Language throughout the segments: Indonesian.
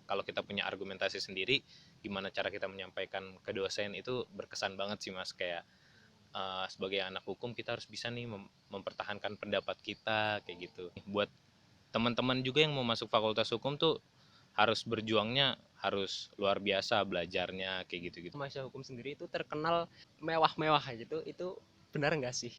kalau kita punya argumentasi sendiri, gimana cara kita menyampaikan ke dosen itu berkesan banget sih Mas. Kayak sebagai anak hukum kita harus bisa nih mempertahankan pendapat kita kayak gitu. Buat teman-teman juga yang mau masuk fakultas hukum tuh harus berjuangnya harus luar biasa belajarnya kayak gitu-gitu. Mahasiswa hukum sendiri itu terkenal mewah-mewah gitu, itu benar nggak sih?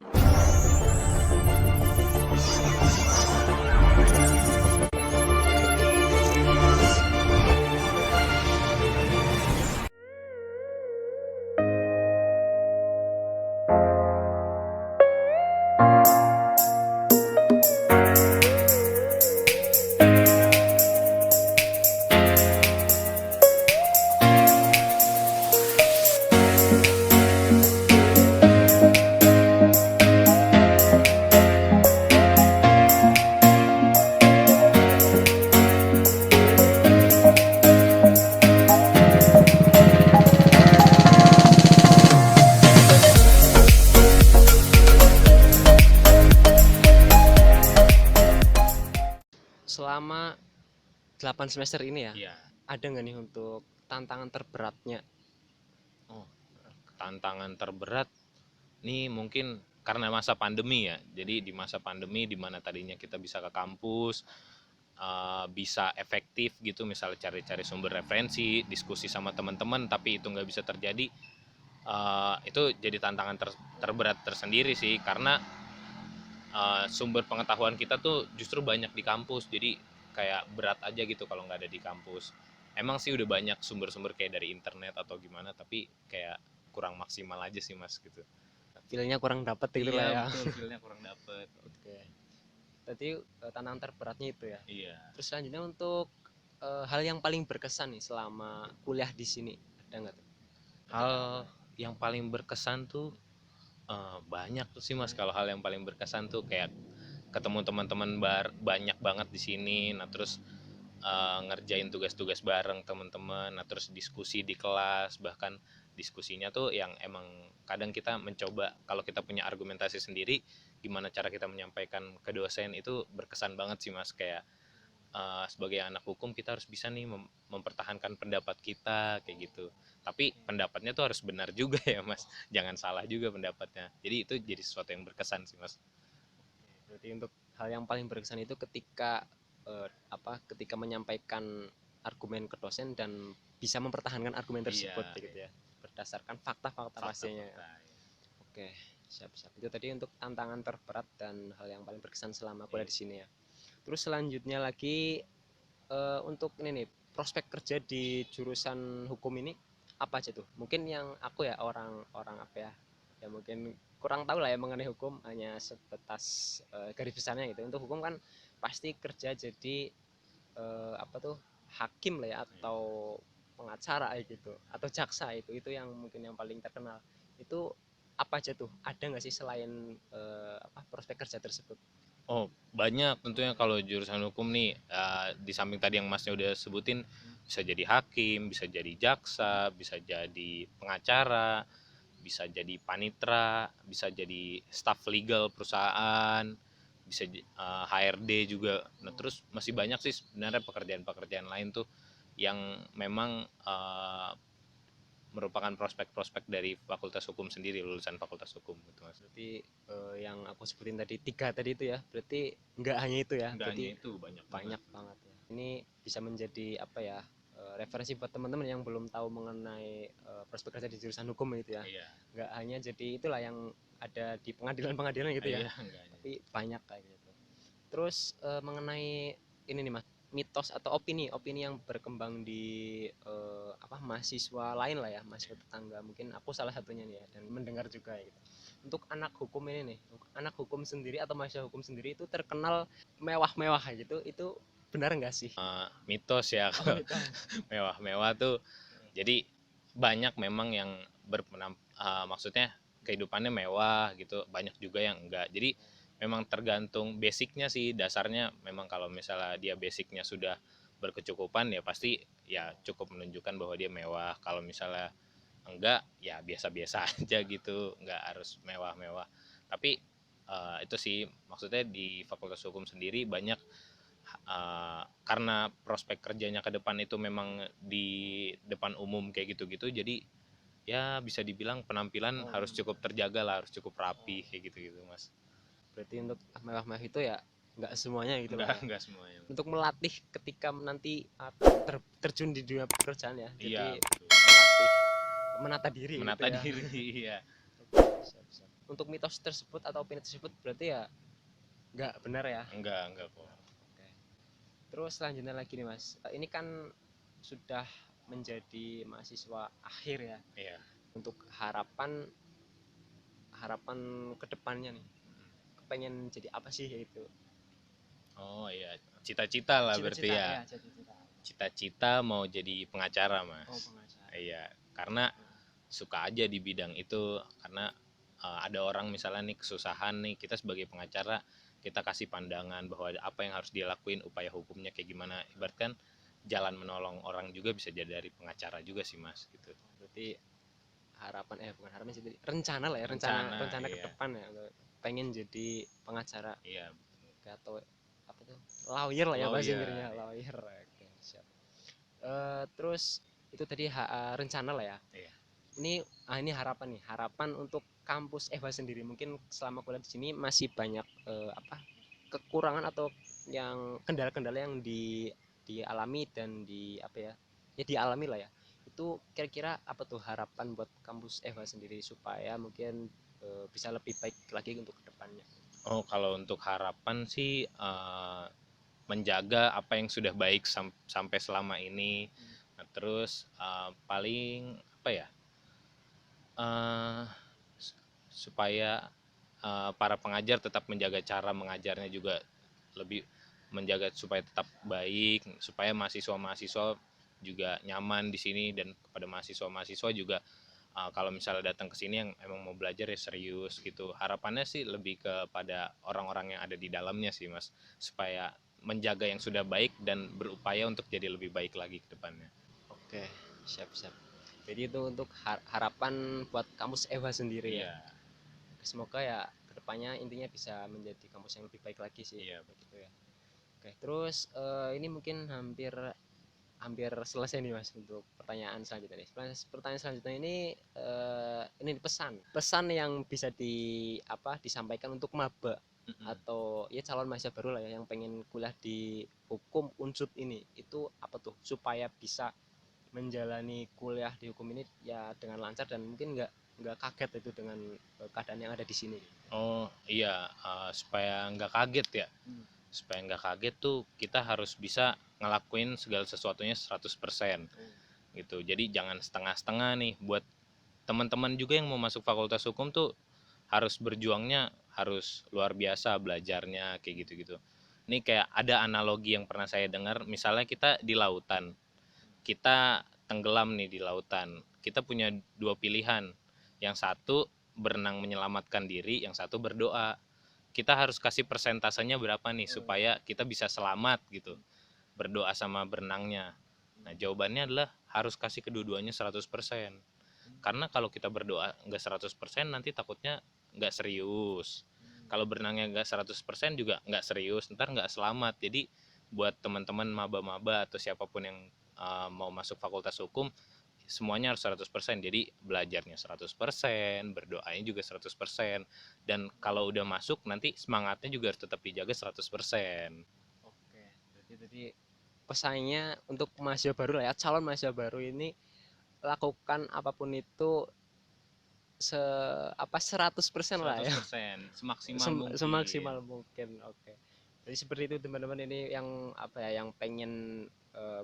Selama 8 semester ini ya, Iya. ada nggak nih untuk tantangan terberatnya? Oh, tantangan terberat nih mungkin karena masa pandemi ya. Jadi di masa pandemi di mana tadinya kita bisa ke kampus, bisa efektif gitu, misalnya cari-cari sumber referensi, diskusi sama teman-teman, tapi itu nggak bisa terjadi. Itu jadi tantangan terberat tersendiri sih, karena sumber pengetahuan kita tuh justru banyak di kampus, jadi kayak berat aja gitu kalau nggak ada di kampus. Emang sih udah banyak sumber-sumber kayak dari internet atau gimana, tapi kayak kurang maksimal aja sih Mas gitu. Feelnya kurang dapet gitu lah Iya ya. betul, feelnya kurang dapet. Oke. Tadi tantangan terberatnya itu ya. Iya. Terus selanjutnya untuk hal yang paling berkesan nih selama kuliah di sini, ada nggak tuh? Hal yang paling berkesan tuh banyak tuh sih Mas. Kalau hal yang paling berkesan tuh kayak ketemu teman-teman banyak banget di sini. Nah terus ngerjain tugas-tugas bareng teman-teman. Nah terus diskusi di kelas, bahkan diskusinya tuh yang emang kadang kita mencoba, kalau kita punya argumentasi sendiri, gimana cara kita menyampaikan ke dosen itu berkesan banget sih Mas. Kayak sebagai anak hukum kita harus bisa nih mempertahankan pendapat kita kayak gitu. Tapi pendapatnya tuh harus benar juga ya Mas, jangan salah juga pendapatnya. Jadi itu jadi sesuatu yang berkesan sih Mas. Berarti untuk hal yang paling berkesan itu ketika ketika menyampaikan argumen ke dosen dan bisa mempertahankan argumen Iya, tersebut gitu ya, berdasarkan fakta-fakta pastinya. fakta-fakta ya. Oke, siap-siap. Itu tadi untuk tantangan terberat dan hal yang paling berkesan selama kuliah di sini ya. Terus selanjutnya lagi untuk ini nih, prospek kerja di jurusan hukum ini apa aja tuh? Mungkin yang aku ya orang-orang apa ya, ya mungkin kurang tahu lah ya mengenai hukum, hanya sebatas garis besarnya gitu. Untuk hukum kan pasti kerja jadi apa tuh, hakim lah ya, atau pengacara gitu, atau jaksa, itu yang mungkin yang paling terkenal. Itu apa aja tuh? Ada nggak sih selain prospek kerja tersebut? Oh, banyak tentunya kalau jurusan hukum nih, di samping tadi yang Masnya udah sebutin, bisa jadi hakim, bisa jadi jaksa, bisa jadi pengacara, bisa jadi panitra, bisa jadi staff legal perusahaan, bisa HRD juga. Nah, terus masih banyak sih sebenarnya pekerjaan-pekerjaan lain tuh yang memang merupakan prospek-prospek dari Fakultas Hukum sendiri, lulusan Fakultas Hukum gitu Mas. Berarti yang aku sebutin tadi, tiga tadi itu ya, berarti nggak hanya itu ya, Enggak berarti hanya itu, banyak banyak banget. banget ya. Ini bisa menjadi apa ya, referensi buat teman-teman yang belum tahu mengenai prospek kerja di jurusan hukum itu ya. Iya. Nggak hanya jadi itulah yang ada di pengadilan-pengadilan gitu ya, Iya, enggak hanya. tapi banyak kayak gitu. Terus mengenai ini nih Mas, mitos atau opini yang berkembang di mahasiswa lain lah ya, mahasiswa tetangga, mungkin aku salah satunya nih ya, dan mendengar juga ya gitu. Untuk anak hukum ini nih, anak hukum sendiri atau mahasiswa hukum sendiri itu terkenal mewah-mewah gitu, itu benar nggak sih? Mitos ya Oh kalau itu. mewah-mewah tuh. Jadi banyak memang yang maksudnya kehidupannya mewah gitu, banyak juga yang enggak. Jadi memang tergantung basicnya sih, dasarnya memang kalau misalnya dia basicnya sudah berkecukupan ya pasti ya cukup menunjukkan bahwa dia mewah. Kalau misalnya enggak ya biasa-biasa aja gitu, enggak harus mewah-mewah. Tapi itu sih maksudnya di Fakultas Hukum sendiri banyak karena prospek kerjanya ke depan itu memang di depan umum kayak gitu-gitu, jadi ya bisa dibilang penampilan Oh, harus cukup terjaga lah, harus cukup rapi oh. kayak gitu-gitu mas. Berarti untuk mewah-mewah itu ya nggak semuanya gitu lah ya. Enggak semuanya. Untuk melatih ketika nanti terjun di dunia pekerjaan ya. Iya Jadi betul. melatih menata diri gitu Menata ya. diri. Iya. Oke, siap, siap. Untuk mitos tersebut atau opini tersebut berarti ya nggak benar ya. Enggak kok. Oke. Terus selanjutnya lagi nih Mas. Ini kan sudah menjadi mahasiswa akhir ya. Iya. Untuk harapan harapan kedepannya nih. Pengen jadi apa sih itu? Oh iya, cita-cita lah berarti Cita-cita ya. ya, cita-cita. Cita-cita mau jadi pengacara mas. Oh, pengacara. Iya, karena suka aja di bidang itu, karena ada orang misalnya nih kesusahan nih, kita sebagai pengacara kita kasih pandangan bahwa apa yang harus dia lakuin, upaya hukumnya kayak gimana, ibaratkan jalan menolong orang juga bisa jadi dari pengacara juga sih mas gitu. Berarti harapan bukan harapan sih, rencana lah ya, rencana ke Iya. depan ya, pengen jadi pengacara Iya. atau apa tuh, lawyer lah ya bahasa Lawyer. Inggrisnya, lawyer. Oke, siap. Terus itu tadi rencana lah ya. Iya. Ini harapan nih, harapan untuk kampus Eva sendiri, mungkin selama kuliah di sini masih banyak kekurangan atau yang kendala-kendala yang dialami dan ya dialami lah ya. Itu kira-kira apa tuh harapan buat kampus Eva sendiri supaya mungkin bisa lebih baik lagi untuk kedepannya? Oh, kalau untuk harapan sih menjaga apa yang sudah baik sampai selama ini. Nah, terus paling apa ya? eh, supaya para pengajar tetap menjaga cara mengajarnya juga, lebih menjaga supaya tetap baik, supaya mahasiswa-mahasiswa juga nyaman di sini, dan kepada mahasiswa-mahasiswa juga kalau misalnya datang ke sini yang emang mau belajar ya serius gitu. Harapannya sih lebih kepada orang-orang yang ada di dalamnya sih mas, supaya menjaga yang sudah baik dan berupaya untuk jadi lebih baik lagi ke depannya. Oke, siap-siap. Jadi itu untuk harapan buat kampus Eva sendiri ya. Iya. Semoga ya kedepannya intinya bisa menjadi kampus yang lebih baik lagi sih. Iya. Begitu ya. Oke, terus ini mungkin hampir hampir selesai nih mas untuk pertanyaan selanjutnya nih. Pertanyaan selanjutnya ini pesan yang bisa disampaikan untuk maba atau ya calon mahasiswa baru lah ya yang pengen kuliah di hukum unsut ini, itu apa tuh supaya bisa menjalani kuliah di hukum ini ya dengan lancar dan mungkin nggak kaget itu dengan keadaan yang ada di sini. Oh iya, supaya nggak kaget ya. Supaya nggak kaget tuh kita harus bisa ngelakuin segala sesuatunya 100% gitu. Jadi jangan setengah-setengah nih. Buat teman-teman juga yang mau masuk fakultas hukum tuh harus berjuangnya harus luar biasa belajarnya kayak gitu-gitu. Ini kayak ada analogi yang pernah saya dengar, misalnya kita di lautan, kita tenggelam nih di lautan, kita punya dua pilihan, yang satu berenang menyelamatkan diri, yang satu berdoa. Kita harus kasih persentasenya berapa nih supaya kita bisa selamat gitu, berdoa sama berenangnya. Nah jawabannya adalah harus kasih kedua-duanya 100%. Karena kalau kita berdoa nggak 100% nanti takutnya nggak serius, kalau berenangnya nggak 100% juga nggak serius, ntar nggak selamat. Jadi buat teman-teman maba-maba atau siapapun yang mau masuk fakultas hukum, semuanya harus 100%. Jadi belajarnya 100%, berdoanya juga 100%, dan kalau udah masuk nanti semangatnya juga harus tetap dijaga 100%. Oke, berarti tadi pesannya untuk mahasiswa baru lah ya, calon mahasiswa baru ini lakukan apapun itu 100% lah ya. 100% semaksimal mungkin. Semaksimal mungkin. Oke. Jadi seperti itu teman-teman, ini yang yang pengen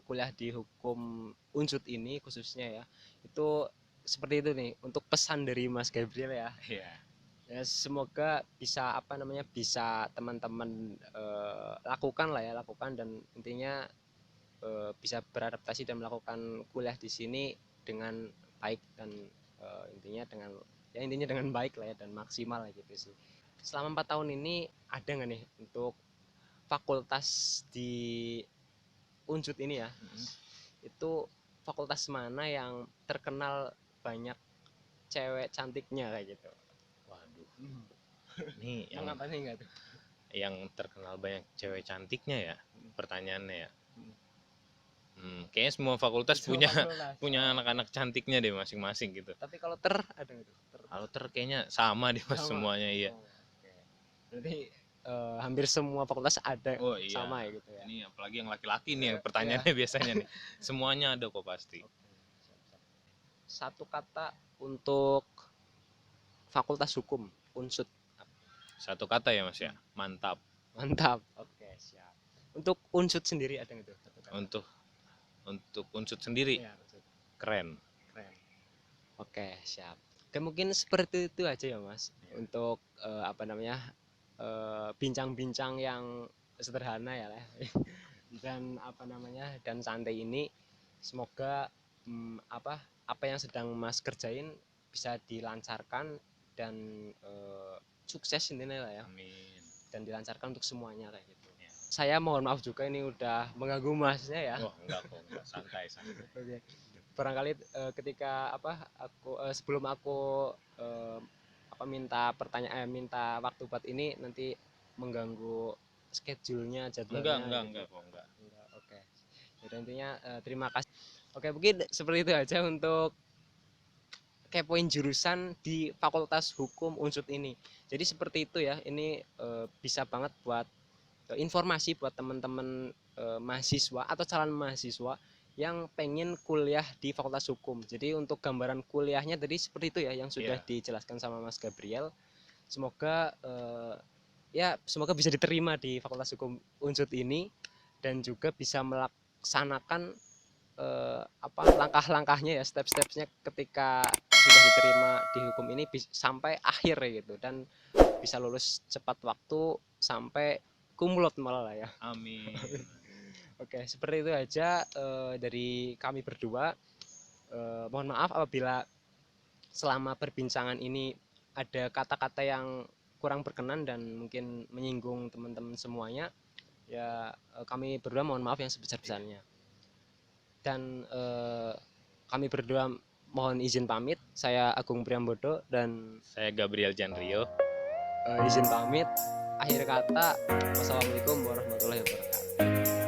kuliah di hukum unsut ini khususnya ya. Itu seperti itu nih untuk pesan dari Mas Gabriel ya. Iya. Ya semoga bisa bisa teman-teman lakukan lah ya, lakukan, dan intinya bisa beradaptasi dan melakukan kuliah di sini dengan baik dan intinya dengan baik lah ya dan maksimal lah gitu sih. Selama 4 tahun ini ada nggak nih untuk fakultas di Unsut ini ya, itu fakultas mana yang terkenal banyak cewek cantiknya kayak gitu? Waduh, ini yang Mengapa sih enggak tuh? yang terkenal banyak cewek cantiknya ya. pertanyaannya ya. Kayaknya semua fakultas punya punya anak-anak cantiknya deh masing-masing gitu. Tapi kalau ter ada nggak tuh? Kalau kayaknya sama deh Mas Sama? semuanya iya. Oh, oke. Berarti hampir semua fakultas ada Oh iya. sama ya gitu ya. Ini apalagi yang laki-laki nih pertanyaannya biasanya nih. Semuanya ada kok pasti. Oke, siap. Satu kata untuk Fakultas Hukum Unsud. Satu kata ya Mas ya. Mantap. Mantap. Oke, siap. Untuk Unsud sendiri ada nggak tuh? Satu kata? Untuk Unsud sendiri Iya, Unsud. keren. Keren. Oke, siap. Oke, mungkin seperti itu aja ya Mas. Untuk bincang-bincang yang sederhana ya lah. Dan dan santai ini semoga apa yang sedang Mas kerjain bisa dilancarkan dan sukses intinya lah ya. Amin. Dan dilancarkan untuk semuanya kayak gitu. Ya. Saya mohon maaf juga ini udah mengganggu Masnya ya. Oh, enggak kok, enggak santai. Oke. Barangkali ketika sebelum aku minta minta waktu buat ini nanti mengganggu schedule-nya, jadwalnya. Enggak kok, enggak. Oke. Jadi intinya terima kasih. Oke, mungkin seperti itu aja untuk kepoin jurusan di Fakultas Hukum Unsud ini. Jadi seperti itu ya. Ini bisa banget buat informasi buat teman-teman mahasiswa atau calon mahasiswa yang pengen kuliah di Fakultas Hukum. Jadi untuk gambaran kuliahnya tadi seperti itu ya yang sudah dijelaskan sama Mas Gabriel. Semoga semoga bisa diterima di Fakultas Hukum Unsud ini dan juga bisa melaksanakan langkah-langkahnya ya, step-stepnya ketika sudah diterima di hukum ini sampai akhir gitu dan bisa lulus cepat waktu sampai kumlot malah lah ya. Amin. Oke, seperti itu aja dari kami berdua. Mohon maaf apabila selama perbincangan ini ada kata-kata yang kurang berkenan dan mungkin menyinggung teman-teman semuanya. Ya kami berdua mohon maaf yang sebesar-besarnya. Dan kami berdua mohon izin pamit. Saya Agung Priambodo dan saya Gabriel Janrio. Izin pamit. Akhir kata, wassalamualaikum warahmatullahi wabarakatuh.